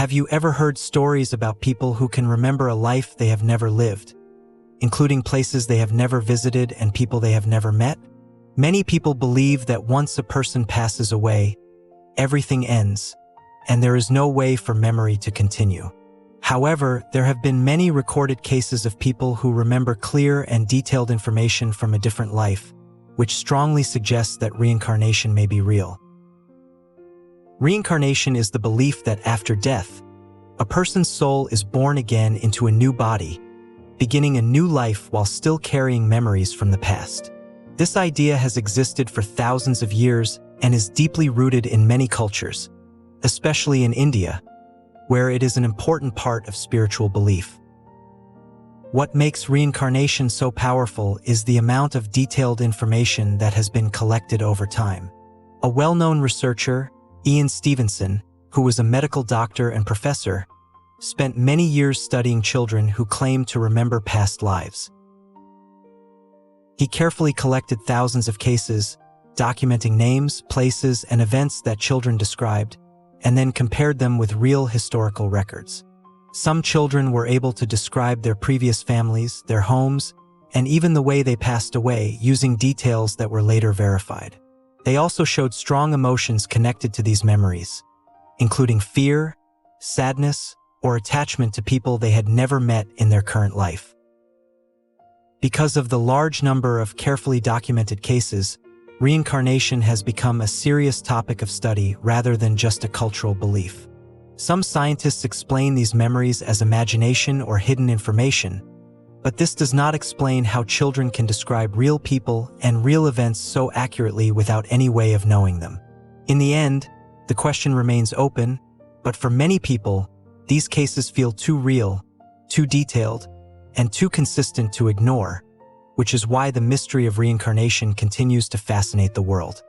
Have you ever heard stories about people who can remember a life they have never lived, including places they have never visited and people they have never met? Many people believe that once a person passes away, everything ends, and there is no way for memory to continue. However, there have been many recorded cases of people who remember clear and detailed information from a different life, which strongly suggests that reincarnation may be real. Reincarnation is the belief that after death, a person's soul is born again into a new body, beginning a new life while still carrying memories from the past. This idea has existed for thousands of years and is deeply rooted in many cultures, especially in India, where it is an important part of spiritual belief. What makes reincarnation so powerful is the amount of detailed information that has been collected over time. A well-known researcher, Ian Stevenson, who was a medical doctor and professor, spent many years studying children who claimed to remember past lives. He carefully collected thousands of cases, documenting names, places, and events that children described, and then compared them with real historical records. Some children were able to describe their previous families, their homes, and even the way they passed away using details that were later verified. They also showed strong emotions connected to these memories, including fear, sadness, or attachment to people they had never met in their current life. Because of the large number of carefully documented cases, reincarnation has become a serious topic of study rather than just a cultural belief. Some scientists explain these memories as imagination or hidden information, but this does not explain how children can describe real people and real events so accurately without any way of knowing them. In the end, the question remains open, but for many people, these cases feel too real, too detailed, and too consistent to ignore, which is why the mystery of reincarnation continues to fascinate the world.